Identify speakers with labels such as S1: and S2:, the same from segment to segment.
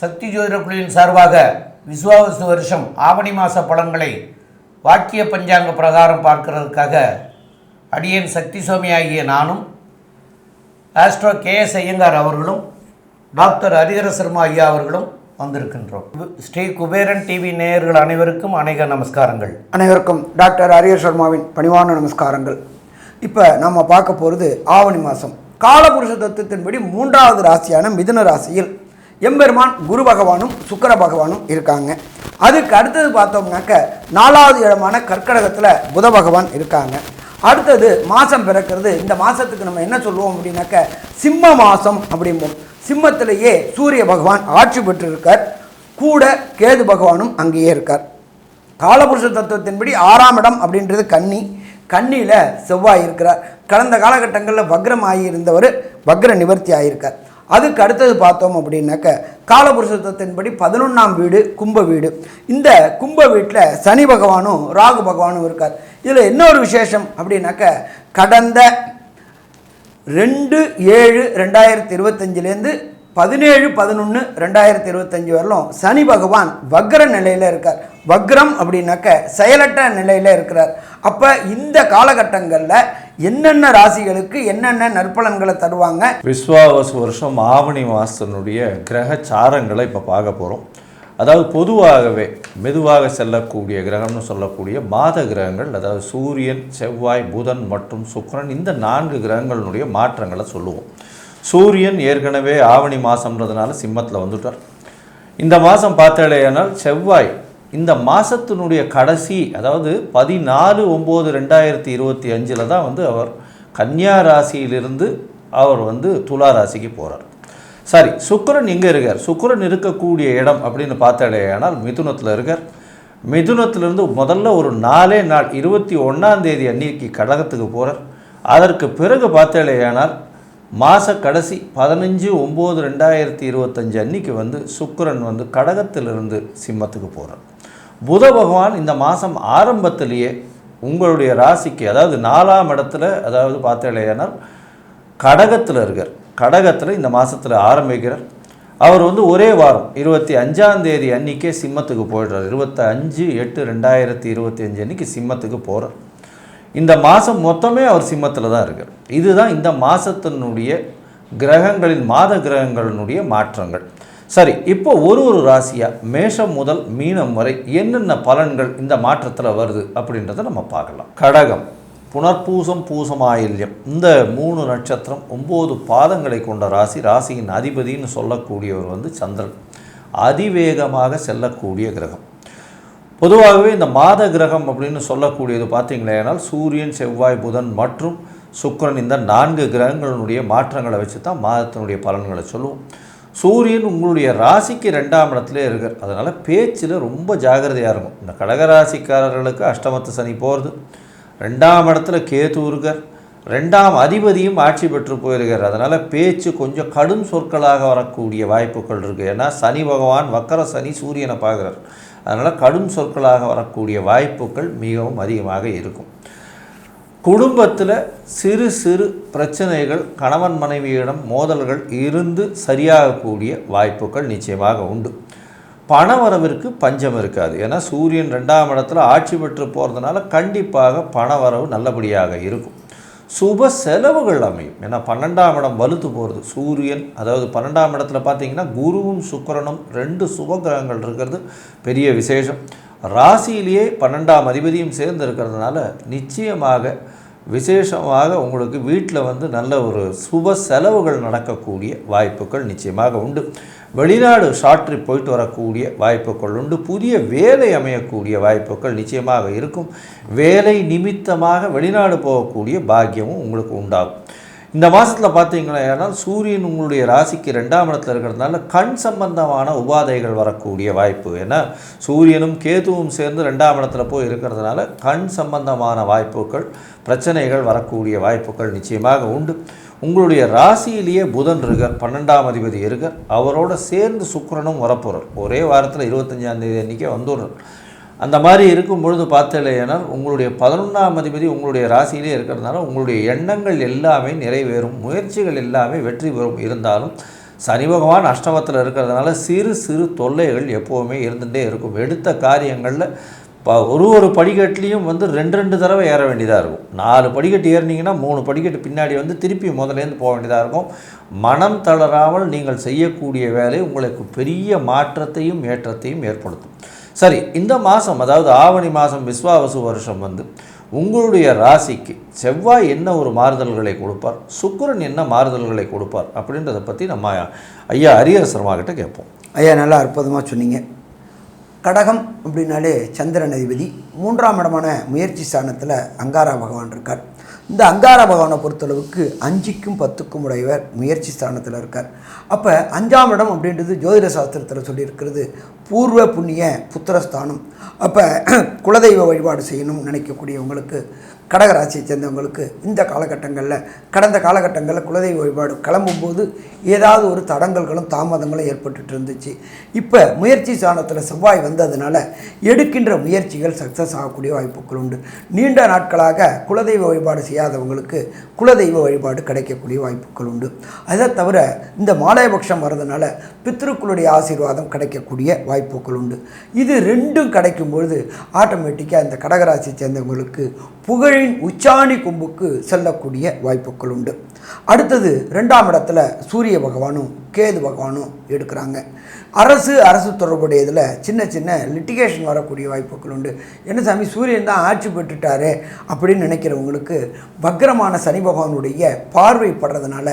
S1: சக்தி ஜோதிட குழுவின் சார்பாக விசுவாவசு வருஷம் ஆவணி மாத பலன்களை வாக்கிய பஞ்சாங்க பிரகாரம் பார்க்கிறதுக்காக அடியேன் சக்தி சுவாமி ஆகிய நானும் ஆஸ்ட்ரோ KS ஐயங்கார் அவர்களும் டாக்டர் ஹரிஹர சர்மா ஐயா அவர்களும் வந்திருக்கின்றோம். ஸ்ரீ குபேரன் டிவி நேயர்கள் அனைவருக்கும் அநேக நமஸ்காரங்கள்.
S2: அனைவருக்கும் டாக்டர் ஹரிஹர சர்மாவின் பணிவான நமஸ்காரங்கள். இப்போ நம்ம பார்க்க போகிறது ஆவணி மாதம் காலபுருஷ தத்துவத்தின்படி 3வது ராசியான மிதுன ராசியில் எம்பெருமான் குரு பகவானும் சுக்கிர பகவானும் இருக்காங்க. அதுக்கு அடுத்தது பார்த்தோம்னாக்க 4வது இடமான கர்க்கடகத்தில் புத பகவான் இருக்காங்க. அடுத்தது மாதம் பிறக்கிறது. இந்த மாதத்துக்கு நம்ம என்ன சொல்லுவோம் அப்படின்னாக்க சிம்ம மாதம் அப்படிம்போம். சிம்மத்திலேயே சூரிய பகவான் ஆட்சி பெற்றிருக்கார், கூட கேது பகவானும் அங்கேயே இருக்கார். காலபுருஷ தத்துவத்தின்படி 6ஆம் இடம் அப்படின்றது கன்னி. கன்னியில் செவ்வாய் இருக்கிறார். கடந்த காலகட்டங்களில் வக்ரம் ஆகியிருந்தவர் வக்ர நிவர்த்தி ஆகியிருக்கார். அதுக்கு அடுத்தது பார்த்தோம் அப்படின்னாக்க காலபுருஷத்தின்படி 11ஆம் வீடு கும்ப வீடு. இந்த கும்ப வீட்டில் சனி பகவானும் ராகு பகவானும் இருக்கார். இதில் என்ன ஒரு விசேஷம் அப்படின்னாக்க கடந்த 2/7/2025 17/11/2025 வரலும் சனி பகவான் வக்ர நிலையில் இருக்கார். வக்ரம் அப்படின்னாக்க செயலற்ற நிலையில் இருக்கிறார். அப்போ இந்த காலகட்டங்களில் என்னென்ன ராசிகளுக்கு என்னென்ன நற்பலன்களை தருவாங்க?
S3: விஸ்வாவசு வருஷம் ஆவணி மாதத்தினுடைய கிரக சாரங்களை இப்போ பார்க்க போகிறோம். அதாவது பொதுவாகவே மெதுவாக செல்லக்கூடிய கிரகம்னு சொல்லக்கூடிய மாத கிரகங்கள், அதாவது சூரியன், செவ்வாய், புதன் மற்றும் சுக்கிரன், இந்த 4 கிரகங்களினுடைய மாற்றங்களை சொல்லுவோம். சூரியன் ஏற்கனவே ஆவணி மாதம்ன்றதுனால சிம்மத்தில் வந்துட்டார். இந்த மாதம் பார்த்தாலேயானால் செவ்வாய் இந்த மாதத்தினுடைய கடைசி, அதாவது 14/9/2025 தான் அவர் கன்னியா ராசியிலிருந்து அவர் துலா ராசிக்கு போகிறார். சரி, சுக்கிரன் எங்கே இருக்கார்? சுக்கிரன் இருக்கக்கூடிய இடம் அப்படின்னு பார்த்தாலேயானால் மிதுனத்தில் இருக்கார். மிதுனத்திலிருந்து முதல்ல ஒரு 4 நாள் 21ஆம் தேதி அன்னைக்கு கடகத்துக்கு போகிறார். அதற்கு பிறகு பார்த்தாலேயானால் மாத கடைசி 15/9/2025 அன்னைக்கு சுக்கிரன் கடகத்திலிருந்து சிம்மத்துக்கு போகிறார். புத பகவான் இந்த மாதம் ஆரம்பத்திலேயே உங்களுடைய ராசிக்கு, அதாவது 4ஆம் இடத்துல, அதாவது பார்த்தாலேயானால் கடகத்தில் இருக்கார். கடகத்தில் இந்த மாதத்தில் ஆரம்பிக்கிறார். அவர் ஒரே வாரம் 25ஆம் தேதி அன்றைக்கே சிம்மத்துக்கு போயிடுறார். 25/8/2025 அன்றைக்கி சிம்மத்துக்கு போகிறார். இந்த மாதம் மொத்தமே அவர் சிம்மத்தில் தான் இருக்கார். இதுதான் இந்த மாதத்தினுடைய கிரகங்களின் மாத கிரகங்களினுடைய மாற்றங்கள். சரி, இப்போ ஒரு ராசியாக மேஷம் முதல் மீனம் வரை என்னென்ன பலன்கள் இந்த மாற்றத்தில் வருது அப்படின்றத நம்ம பார்க்கலாம். கடகம், புனர்பூசம், பூசமாயில்யம், இந்த 3 நட்சத்திரம் 9 பாதங்களை கொண்ட ராசி. ராசியின் அதிபதினு சொல்லக்கூடியவர் சந்திரன். அதிவேகமாக செல்லக்கூடிய கிரகம். பொதுவாகவே இந்த மாத கிரகம் அப்படின்னு சொல்லக்கூடியது பார்த்தீங்களேனால் சூரியன், செவ்வாய், புதன் மற்றும் சுக்கிரன், இந்த 4 கிரகங்களினுடைய மாற்றங்களை வச்சு தான் மாதத்தினுடைய பலன்களை சொல்லுவோம். சூரியன் உங்களுடைய ராசிக்கு 2ஆம் இடத்துல இருக்கார். அதனால் பேச்சில் ரொம்ப ஜாகிரதையாக இருக்கும். இந்த கடகராசிக்காரர்களுக்கு அஷ்டமத்து சனி போகிறது. 2ஆம் இடத்துல கேது இருக்கார். 2ஆம் அதிபதியும் ஆட்சி பெற்று போயிருக்கார். அதனால் பேச்சு கொஞ்சம் கடும் சொற்களாக வரக்கூடிய வாய்ப்புகள் இருக்குது. ஏன்னா சனி பகவான் வக்கர சனி சூரியனை பார்க்குறார். அதனால் கடும் சொற்களாக வரக்கூடிய வாய்ப்புகள் மிகவும் அதிகமாக இருக்கும். குடும்பத்தில் சிறு சிறு பிரச்சனைகள், கணவன் மனைவியிடம் மோதல்கள் இருந்து சரியாகக்கூடிய வாய்ப்புகள் நிச்சயமாக உண்டு. பணவரவிற்கு பஞ்சம் இருக்காது. ஏன்னா சூரியன் 2ஆம் இடத்துல ஆட்சி பெற்று போகிறதுனால கண்டிப்பாக பணவரவு நல்லபடியாக இருக்கும். சுப செலவுகள் அமையும். ஏன்னா 12ஆம் இடம் வலுத்து போகிறது. சூரியன், அதாவது 12ஆம் இடத்துல பார்த்திங்கன்னா குருவும் சுக்கிரனும் 2 சுப கிரகங்கள் இருக்கிறது பெரிய விசேஷம். ராசியிலேயே 12ஆம் அதிபதியும் சேர்ந்து இருக்கிறதுனால நிச்சயமாக விசேஷமாக உங்களுக்கு வீட்டில் நல்ல ஒரு சுப செலவுகள் நடக்கக்கூடிய வாய்ப்புகள் நிச்சயமாக உண்டு. வெளிநாடு ஷார்ட் ட்ரிப் போயிட்டு வரக்கூடிய வாய்ப்புகள் உண்டு. புதிய வேலை அமையக்கூடிய வாய்ப்புகள் நிச்சயமாக இருக்கும். வேலை நிமித்தமாக வெளிநாடு போகக்கூடிய பாக்கியமும் உங்களுக்கு உண்டாகும். இந்த மாதத்தில் பார்த்தீங்கன்னா சூரியன் உங்களுடைய ராசிக்கு 2ஆம் இடத்துல இருக்கிறதுனால கண் சம்பந்தமான உபாதைகள் வரக்கூடிய வாய்ப்பு. ஏன்னா சூரியனும் கேதுவும் சேர்ந்து 2ஆம் இடத்துல போய் இருக்கிறதுனால கண் சம்பந்தமான வாய்ப்புகள், பிரச்சனைகள் வரக்கூடிய வாய்ப்புகள் நிச்சயமாக உண்டு. உங்களுடைய ராசியிலேயே புதன் இருக்கார், 12ஆம் அதிபதி இருக்கார். அவரோட சேர்ந்து சுக்கிரனும் வரப்போகிறார். ஒரே வாரத்தில் 25ஆம் தேதி அன்றைக்கே வந்துடுறார். அந்த மாதிரி இருக்கும் பொழுது பார்த்தலையானால் உங்களுடைய 11ஆம் அதிபதி உங்களுடைய ராசியிலே இருக்கிறதுனால உங்களுடைய எண்ணங்கள் எல்லாமே நிறைவேறும், முயற்சிகள் எல்லாமே வெற்றி பெறும். இருந்தாலும் சனி பகவான் அஷ்டமத்தில் இருக்கிறதுனால சிறு சிறு தொல்லைகள் எப்போவுமே இருந்துகிட்டே இருக்கும். எடுத்த காரியங்களில் ஒரு படிக்கட்டுலேயும் வந்து 2 தடவை ஏற வேண்டியதாக இருக்கும். 4 படிக்கட்டு ஏறினீங்கன்னா 3 படிக்கட்டு பின்னாடி திருப்பி முதலேருந்து போக வேண்டியதாக இருக்கும். மனம் தளராமல் நீங்கள் செய்யக்கூடிய வேலை உங்களுக்கு பெரிய மாற்றத்தையும் ஏற்றத்தையும் ஏற்படுத்தும். சரி, இந்த மாதம் அதாவது ஆவணி மாதம் விஸ்வாவசு வருஷம் உங்களுடைய ராசிக்கு செவ்வாய் என்ன ஒரு மாறுதல்களை கொடுப்பார், சுக்கிரன் என்ன மாறுதல்களை கொடுப்பார் அப்படின்றத பற்றி நம்ம ஐயா ஹரிஹர சர்மா கிட்ட கேட்போம்.
S2: ஐயா, நல்லா அற்புதமாக சொன்னீங்க. கடகம் அப்படின்னாலே சந்திரன் அதிபதி, 3ஆம் இடமான முயற்சி ஸ்தானத்தில் அங்காரா பகவான் இருக்கார். இந்த அங்காரா பகவானை பொறுத்தளவுக்கு 5க்கும் 10க்கும் உடையவர் முயற்சி ஸ்தானத்தில் இருக்கார். அப்போ 5ஆம் இடம் அப்படின்றது ஜோதிட சாஸ்திரத்தில் சொல்லியிருக்கிறது பூர்வ புண்ணிய புத்திரஸ்தானம். அப்போ குலதெய்வ வழிபாடு செய்யணும்னு நினைக்கக்கூடியவங்களுக்கு, கடகராசியை சேர்ந்தவங்களுக்கு இந்த காலகட்டங்களில், கடந்த காலகட்டங்களில் குலதெய்வ வழிபாடு கிளம்பும்போது ஏதாவது ஒரு தடங்கல்களும் தாமதங்களும் ஏற்பட்டுட்டு இருந்துச்சு. இப்போ முயற்சி ஸ்தானத்தில் செவ்வாய் வந்ததுனால எடுக்கின்ற முயற்சிகள் சக்ஸஸ் ஆகக்கூடிய வாய்ப்புகள் உண்டு. நீண்ட நாட்களாக குலதெய்வ வழிபாடு செய்யாதவங்களுக்கு குலதெய்வ வழிபாடு கிடைக்கக்கூடிய வாய்ப்புகள் உண்டு. அதை தவிர இந்த மாலையபக்ஷம் வர்றதுனால பித்ருக்களுடைய ஆசீர்வாதம் கிடைக்கக்கூடிய வாய்ப்புகள் உண்டு. இது ரெண்டும் கிடைக்கும்பொழுது ஆட்டோமேட்டிக்காக இந்த கடகராசியை சேர்ந்தவங்களுக்கு புகழின் உச்சாணி கொம்புக்கு செல்லக்கூடிய வாய்ப்புகள் உண்டு. அடுத்தது 2ஆம் இடத்துல சூரிய பகவானும் கேது பகவானும் எடுக்கிறாங்க. அரசு தொடர்புடையதில் சின்ன சின்ன லிட்டிகேஷன் வரக்கூடிய வாய்ப்புகள் உண்டு. என்ன சாமி, சூரியன் தான் ஆட்சி பெற்றுட்டாரே அப்படின்னு நினைக்கிறவங்களுக்கு வக்ரமான சனி பகவானுடைய பார்வை படுறதுனால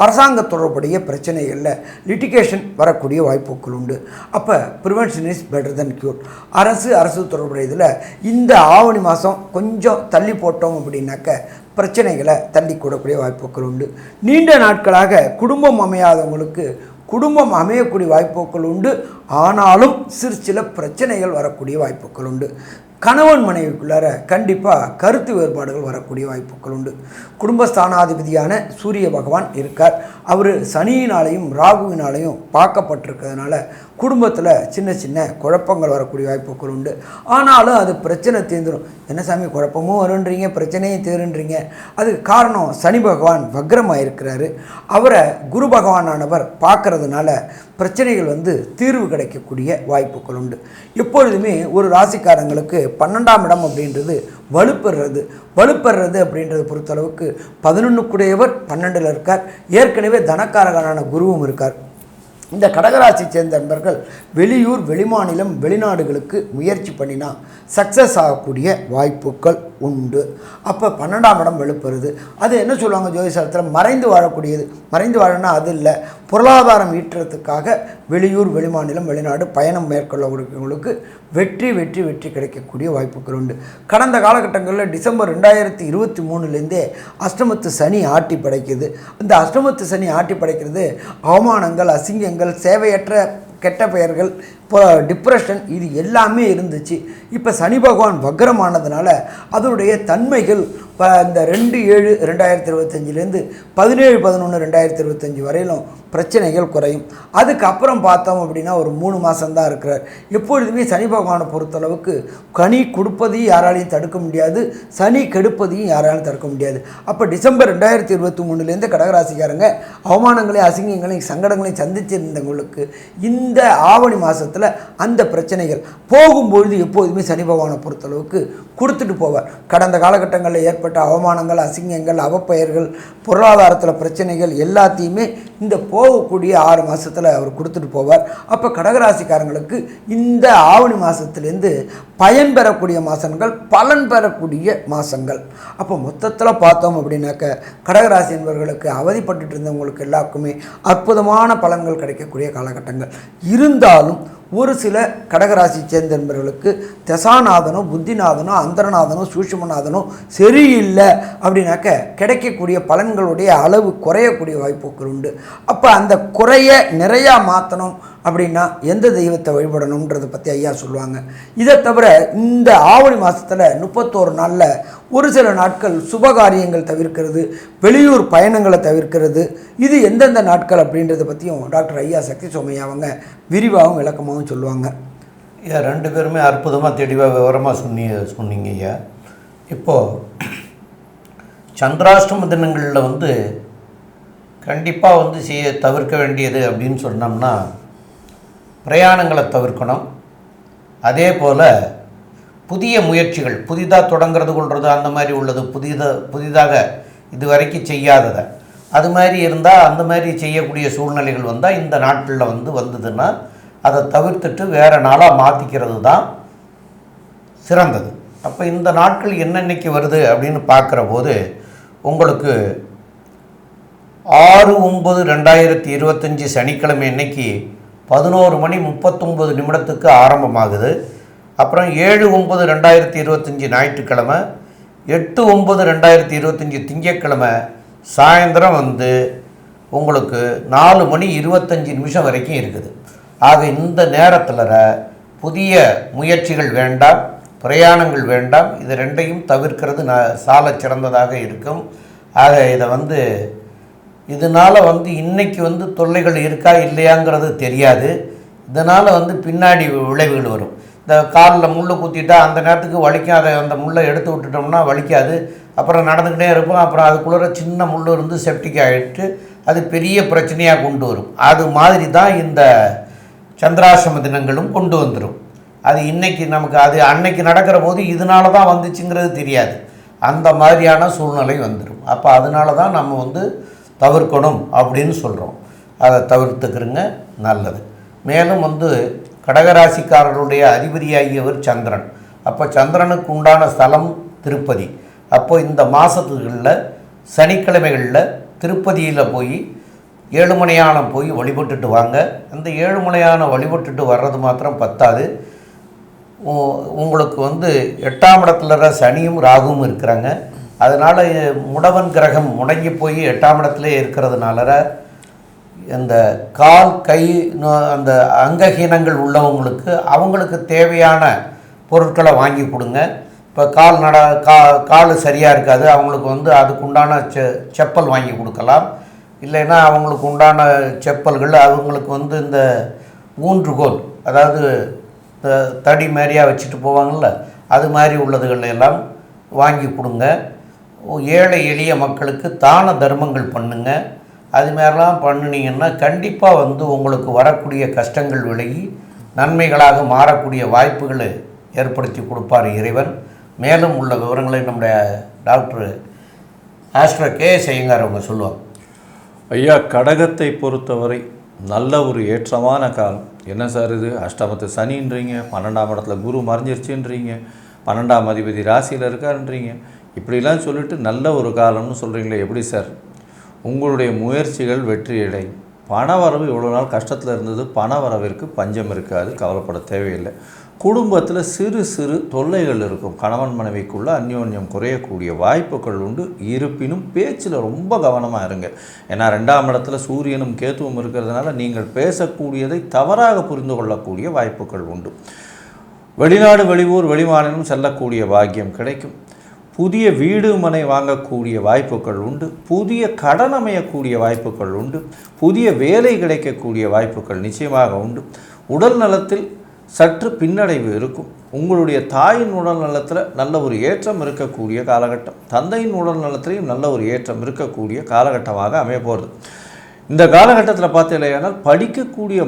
S2: அரசாங்க தொடர்புடைய பிரச்சனைகளில் லிட்டிகேஷன் வரக்கூடிய வாய்ப்புகள் உண்டு. அப்போ prevention is better then cure. அரசு தொடர்புடையதில் இந்த ஆவணி மாதம் கொஞ்சம் தள்ளி போட்டோம் அப்படின்னாக்க பிரச்சனைகளை தள்ளி கூடக்கூடிய வாய்ப்புகள் உண்டு. நீண்ட நாட்களாக குடும்பம் அமையாதவங்களுக்கு குடும்பம் அமையக்கூடிய வாய்ப்புகள் உண்டு. ஆனாலும் சில பிரச்சனைகள் வரக்கூடிய வாய்ப்புகள் உண்டு. கணவன் மனைவிக்குள்ளார கண்டிப்பாக கருத்து வேறுபாடுகள் வரக்கூடிய வாய்ப்புகள் உண்டு. குடும்பஸ்தானாதிபதியான சூரிய பகவான் இருக்கார். அவர் சனியினாலையும் ராகுவினாலையும் பார்க்கப்பட்டிருக்கிறதுனால குடும்பத்தில் சின்ன சின்ன குழப்பங்கள் வரக்கூடிய வாய்ப்புகள் உண்டு. ஆனாலும் அது பிரச்சனை தீர்ந்துடும். என்ன சாமி, குழப்பமும் வருன்றீங்க, பிரச்சனையும் தீருன்றீங்க. அதுக்கு காரணம் சனி பகவான் வக்ரமாக இருக்கிறாரு. அவரை குரு பகவானானவர் பார்க்கறதுனால பிரச்சனைகள் தீர்வு கிடைக்கக்கூடிய வாய்ப்புகள் உண்டு. எப்பொழுதுமே ஒரு ராசிக்காரங்களுக்கு 12ஆம் இடம் அப்படின்றது வலுப்பெறுறது அப்படின்றத பொறுத்தளவுக்கு 11க்குடையவர் 12ல் இருக்கார். ஏற்கனவே தனக்காரகனான குருவும் இருக்கார். இந்த கடகராசி சேர்ந்த நண்பர்கள் வெளியூர், வெளிமாநிலம், வெளிநாடுகளுக்கு முயற்சி பண்ணினா சக்ஸஸ் ஆகக்கூடிய வாய்ப்புகள் உண்டு. அப்போ 12ஆம் இடம் வலுப்பெறுது. அது என்ன சொல்லுவாங்க ஜோதிஷத்தில், மறைந்து வாழக்கூடியது. மறைந்து வாழனா அது இல்லை, பொருளாதாரம் ஈட்டுறதுக்காக வெளியூர், வெளிமாநிலம், வெளிநாடு பயணம் மேற்கொள்ளக்கூடியவங்களுக்கு வெற்றி வெற்றி வெற்றி கிடைக்கக்கூடிய வாய்ப்புகள் உண்டு. கடந்த காலகட்டங்களில் டிசம்பர் 2023லேருந்தே அஷ்டமத்து சனி ஆட்டி படைக்குது. இந்த அஷ்டமத்து சனி ஆட்டி படைக்கிறது அவமானங்கள், அசிங்கங்கள், சேவையற்ற கெட்ட பெயர்கள், இப்போ டிப்ரெஷன், இது எல்லாமே இருந்துச்சு. இப்போ சனி பகவான் வக்ரமானதுனால அதனுடைய தன்மைகள் இந்த 2/7/2025லேருந்து 17/11/2025 வரையிலும் பிரச்சனைகள் குறையும். அதுக்கப்புறம் பார்த்தோம் அப்படின்னா ஒரு 3 மாதம்தான் இருக்கிறார். எப்பொழுதுமே சனி பகவானை பொறுத்தளவுக்கு கனி கொடுப்பதையும் யாராலையும் தடுக்க முடியாது, சனி கெடுப்பதையும் யாராலையும் தடுக்க முடியாது. அப்போ டிசம்பர் 2023லேருந்து கடகராசிக்காரங்க அவமானங்களையும் அசிங்கங்களையும் சங்கடங்களையும் சந்திச்சிருந்தவங்களுக்கு இந்த ஆவணி மாதத்தில் அந்த பிரச்சனைகள் போகும்பொழுது எப்போதுமே சனி பகவானை பொறுத்தளவுக்கு கொடுத்துட்டு போவார். கடந்த காலகட்டங்களில் ஏற்பட்ட அவமானங்கள், அசிங்கங்கள், அவப்பெயர்கள், பொருளாதாரத்தில் பிரச்சனைகள் எல்லாத்தையுமே இந்த போகக்கூடிய 6 மாதத்தில் அவர் கொடுத்துட்டு போவார். அப்போ கடகராசிக்காரங்களுக்கு இந்த ஆவணி மாதத்துலேருந்து பயன் பெறக்கூடிய மாதங்கள், பலன் பெறக்கூடிய மாதங்கள். அப்போ மொத்தத்தில் பார்த்தோம் அப்படின்னாக்க கடகராசி என்பவர்களுக்கு அவதிப்பட்டு இருந்தவங்களுக்கு எல்லாருக்குமே அற்புதமான பலன்கள் கிடைக்கக்கூடிய காலகட்டங்கள். இருந்தாலும் ஒரு சில கடகராசி சேர்ந்த நண்பர்களுக்கு தசாநாதனோ, புத்திநாதனோ, அந்தரநாதனோ, சூட்சுமநாதனோ சரியில்லை அப்படின்னாக்க கிடைக்கக்கூடிய பலன்களுடைய அளவு குறையக்கூடிய வாய்ப்புகள் உண்டு. அப்போ அந்த குறைய நிறையா மாற்றணும் அப்படின்னா எந்த தெய்வத்தை வழிபடணுன்றதை பற்றி ஐயா சொல்லுவாங்க. இதை தவிர இந்த ஆவணி மாதத்தில் 31 நாளில் ஒரு சில நாட்கள் சுபகாரியங்கள் தவிர்க்கிறது, வெளியூர் பயணங்களை தவிர்க்கிறது. இது எந்தெந்த நாட்கள் அப்படின்றத பற்றியும் டாக்டர் ஐயா சக்தி சோமையா அவங்க விரிவாகவும் விளக்கமாகவும் சொல்லுவாங்க.
S1: ஐயா 2 பேருமே அற்புதமாக தெளிவாக விவரமாக சொன்னீங்க ஐயா. இப்போது சந்திராஷ்டம தினங்களில் வந்து கண்டிப்பாக வந்து தவிர்க்க வேண்டியது அப்படின்னு சொன்னோம்னா பிரயாணங்களை தவிர்க்கணும். அதே போல் புதிய முயற்சிகள் புதிதாக தொடங்கிறது கொள்வது அந்த மாதிரி உள்ளது புதிதாக இது வரைக்கும் செய்யாததை அது மாதிரி இருந்தால் அந்த மாதிரி செய்யக்கூடிய சூழ்நிலைகள் வந்தால் இந்த நாட்களில் வந்ததுன்னா அதை தவிர்த்துட்டு வேறு நாளாக மாற்றிக்கிறது தான் சிறந்தது. அப்போ இந்த நாட்கள் என்னென்னைக்கு வருது அப்படின்னு பார்க்குற போது உங்களுக்கு 6/9/2025 சனிக்கிழமை அன்னைக்கு 11:39 ஆரம்பமாகுது. அப்புறம் 7/9/2025 ஞாயிற்றுக்கிழமை, 8/9/2025 திங்கட்கிழமை சாயந்தரம் உங்களுக்கு 4:25 வரைக்கும் இருக்குது. ஆக இந்த நேரத்தில் புதிய முயற்சிகள் வேண்டாம், பிரயாணங்கள் வேண்டாம். இது ரெண்டையும் தவிர்க்கிறது சால சிறந்ததாக இருக்கும். ஆக இதை இதனால் இன்றைக்கி தொல்லைகள் இருக்கா இல்லையாங்கிறது தெரியாது. இதனால் பின்னாடி விளைவுகள் வரும். இந்த காலில் முள் குத்திட்டா அந்த நேரத்துக்கு வலிக்கும், அதை அந்த முள்ளை எடுத்து விட்டுட்டோம்னா வலிக்காது. அப்புறம் நடந்துக்கிட்டே இருப்போம். அப்புறம் அதுக்குள்ளே சின்ன முள் இருந்து செப்டிக் ஆகிட்டு அது பெரிய பிரச்சனையாக கொண்டு வரும். அது மாதிரி தான் இந்த சந்திராசிரம தினங்களும் கொண்டு வந்துடும். அது இன்றைக்கி நமக்கு அது அன்னைக்கு நடக்கிற போது இதனால தான் வந்துச்சுங்கிறது தெரியாது. அந்த மாதிரியான சூழ்நிலை வந்துடும். அப்போ அதனால தான் நம்ம தவிர்க்கணும் அப்படின்னு சொல்கிறோம். அதை தவிர்த்துக்கிறங்க நல்லது. மேலும் கடகராசிக்காரருடைய அதிபதியாகியவர் சந்திரன். அப்போ சந்திரனுக்கு உண்டான ஸ்தலம் திருப்பதி. அப்போ இந்த மாதத்துகளில் சனிக்கிழமைகளில் திருப்பதியில் போய் ஏழுமலையானம் போய் வழிபட்டுட்டு வாங்க. அந்த ஏழுமலையான வழிபட்டுட்டு வர்றது மாத்திரம் பத்தாது. உங்களுக்கு 8ஆம் இடத்துல சனியும் ராகுவும் இருக்கிறாங்க. அதனால் முடவன் கிரகம் முடங்கி போய் 8ஆம் இடத்துல இருக்கிறதுனால இந்த கால் கை அந்த அங்கஹீனங்கள் உள்ளவங்களுக்கு அவங்களுக்கு தேவையான பொருட்களை வாங்கி கொடுங்க. இப்போ கால் சரியாக இருக்காது, அவங்களுக்கு அதுக்குண்டான செப்பல் வாங்கி கொடுக்கலாம். இல்லைன்னா அவங்களுக்கு உண்டான செப்பல்கள் அவங்களுக்கு இந்த ஊன்றுகோல், அதாவது தடி மாதிரியாக வச்சுட்டு போவாங்கள்ல, அது மாதிரி உள்ளதுகள் எல்லாம் வாங்கி கொடுங்க. ஏழை எளிய மக்களுக்கு தான தர்மங்கள் பண்ணுங்க. அது மாதிரிலாம் பண்ணினீங்கன்னா கண்டிப்பாக உங்களுக்கு வரக்கூடிய கஷ்டங்கள் விலகி நன்மைகளாக மாறக்கூடிய வாய்ப்புகளை ஏற்படுத்தி கொடுப்பார் இறைவன். மேலும் உள்ள விவரங்களை நம்முடைய டாக்டர் ஆஸ்ட்ரோ கே.எஸ். ஐயங்கார் அவங்க சொல்லுவாங்க.
S3: ஐயா, கடகத்தை பொறுத்தவரை நல்ல ஒரு ஏற்றமான காலம். என்ன சார் இது, அஷ்டமத்து சனின்றீங்க, 12ஆம் இடத்துல குரு மறைஞ்சிருச்சுன்றீங்க, 12ஆம் அதிபதி ராசியில் இருக்காருன்றீங்க, இப்படிலாம் சொல்லிட்டு நல்ல ஒரு காலம்னு சொல்கிறீங்களே, எப்படி சார்? உங்களுடைய முயற்சிகள் வெற்றியடையும். பணவரவு இவ்வளோ நாள் கஷ்டத்தில் இருந்தது, பணவரவிற்கு பஞ்சம் இருக்காது, கவலைப்பட தேவையில்லை. குடும்பத்தில் சிறு சிறு தொல்லைகள் இருக்கும். கணவன் மனைவிக்குள்ளே அந்யோன்யம் குறையக்கூடிய வாய்ப்புகள் உண்டு. இருப்பினும் பேச்சில் ரொம்ப கவனமாக இருங்க. ஏன்னா 2ஆம் இடத்துல சூரியனும் கேத்துவும் இருக்கிறதுனால நீங்கள் பேசக்கூடியதை தவறாக புரிந்து கொள்ளக்கூடிய வாய்ப்புகள் உண்டு. வெளிநாடு வெளியூர் வெளிமாநிலம் செல்லக்கூடிய பாக்கியம் கிடைக்கும். புதிய வீடு மனை வாங்கக்கூடிய வாய்ப்புகள் உண்டு. புதிய கடன் அமையக்கூடிய வாய்ப்புகள் உண்டு. புதிய வேலை கிடைக்கக்கூடிய வாய்ப்புகள் நிச்சயமாக உண்டு. உடல் நலத்தில் சற்று பின்னடைவு இருக்கும். உங்களுடைய தாயின் உடல் நலத்தில் நல்ல ஒரு ஏற்றம் இருக்கக்கூடிய காலகட்டம், தந்தையின் உடல் நலத்திலையும் நல்ல ஒரு ஏற்றம் இருக்கக்கூடிய காலகட்டமாக அமைய போகிறது. இந்த காலகட்டத்தில் பார்த்தீங்கன்னா படிக்கக்கூடிய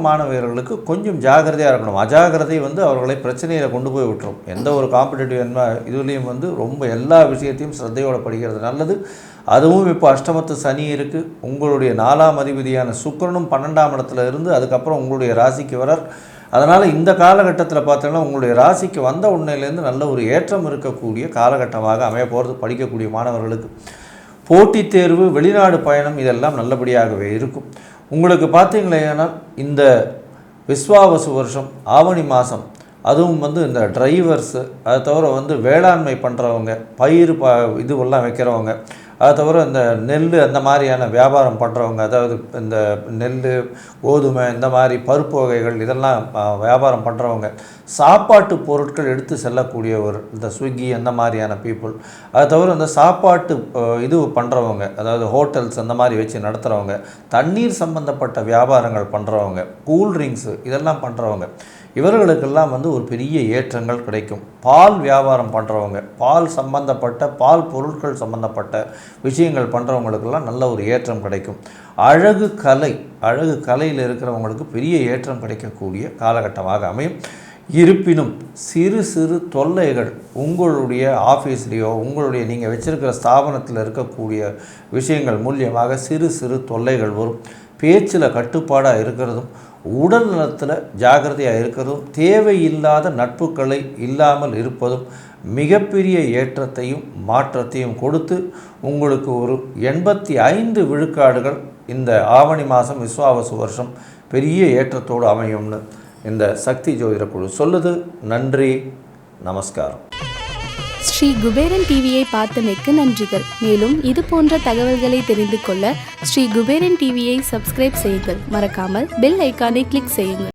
S3: மாணவர்களுக்கு கொஞ்சம் ஜாகிரதையாக இருக்கணும். அஜாகிரதை அவர்களை பிரச்சனையில் கொண்டு போய் விட்டுரும். எந்த ஒரு காம்படிட்டிவ் இதுலேயும் ரொம்ப எல்லா விஷயத்தையும் சிரத்தையோடு படிக்கிறது நல்லது. அதுவும் இப்போ அஷ்டமத்து சனி இருக்குது. உங்களுடைய 4ஆம் அதிபதியான சுக்கிரனும் 12ஆம் இடத்துல இருந்து அதுக்கப்புறம் உங்களுடைய ராசிக்கு வரார். அதனால் இந்த காலகட்டத்தில் பார்த்தீங்கன்னா உங்களுடைய ராசிக்கு வந்த உடனேலேருந்து நல்ல ஒரு ஏற்றம் இருக்கக்கூடிய காலகட்டமாக அமைய போகிறது. படிக்கக்கூடிய மாணவர்களுக்கு போட்டித் தேர்வு, வெளிநாடு பயணம் இதெல்லாம் நல்லபடியாகவே இருக்கும். உங்களுக்கு பார்த்தீங்களேன்னா இந்த விஸ்வாவசு வருஷம் ஆவணி மாதம், அதுவும் இந்த டிரைவர்ஸு, அதை தவிர வேளாண்மை பண்ணுறவங்க, பயிர் இதுவெல்லாம் வைக்கிறவங்க, அதை தவிர இந்த நெல் அந்த மாதிரியான வியாபாரம் பண்ணுறவங்க, அதாவது இந்த நெல் கோதுமை இந்த மாதிரி பருப்பு வகைகள் இதெல்லாம் வியாபாரம் பண்ணுறவங்க, சாப்பாட்டு பொருட்கள் எடுத்து செல்லக்கூடியவர், இந்த ஸ்விக்கி அந்த மாதிரியான பீப்புள், அதை தவிர இந்த சாப்பாட்டு இது பண்ணுறவங்க, அதாவது ஹோட்டல்ஸ் அந்த மாதிரி வச்சு நடத்துகிறவங்க, தண்ணீர் சம்பந்தப்பட்ட வியாபாரங்கள் பண்ணுறவங்க, கூல்ட்ரிங்க்ஸு இதெல்லாம் பண்ணுறவங்க, இவர்களுக்கெல்லாம் வந்து ஒரு பெரிய ஏற்றங்கள் கிடைக்கும். பால் வியாபாரம் பண்ணுறவங்க, பால் சம்பந்தப்பட்ட பால் பொருட்கள் சம்பந்தப்பட்ட விஷயங்கள் பண்ணுறவங்களுக்கெல்லாம் நல்ல ஒரு ஏற்றம் கிடைக்கும். அழகு கலையில் இருக்கிறவங்களுக்கு பெரிய ஏற்றம் கிடைக்கக்கூடிய காலகட்டமாக அமையும். இருப்பினும் சிறு சிறு தொல்லைகள் உங்களுடைய ஆஃபீஸ்லேயோ உங்களுடைய நீங்கள் வச்சுருக்கிற ஸ்தாபனத்தில் இருக்கக்கூடிய விஷயங்கள் மூலியமாக சிறு சிறு தொல்லைகள் வரும். பேச்சில் கட்டுப்பாடாக இருக்கிறதும், உடல் நலத்தில் ஜாக்கிரதையாக இருக்கிறதும், தேவையில்லாத நட்புகளை இல்லாமல் இருப்பதும் மிகப்பெரிய ஏற்றத்தையும் மாற்றத்தையும் கொடுத்து உங்களுக்கு ஒரு 85 விழுக்காடுகள் இந்த ஆவணி மாதம் விஸ்வாவசு வருஷம் பெரிய ஏற்றத்தோடு அமையும்னு இந்த சக்தி ஜோதிட குழு சொல்லுது. நன்றி, நமஸ்காரம்.
S4: ஸ்ரீ குபேரன் டிவியை பார்த்தமைக்கு நன்றிகள். மேலும் இது போன்ற தகவல்களை தெரிந்து கொள்ள ஸ்ரீ குபேரன் டிவியை சப்ஸ்கிரைப் செய்யுங்கள். மறக்காமல் பெல் ஐக்கானை கிளிக் செய்யுங்கள்.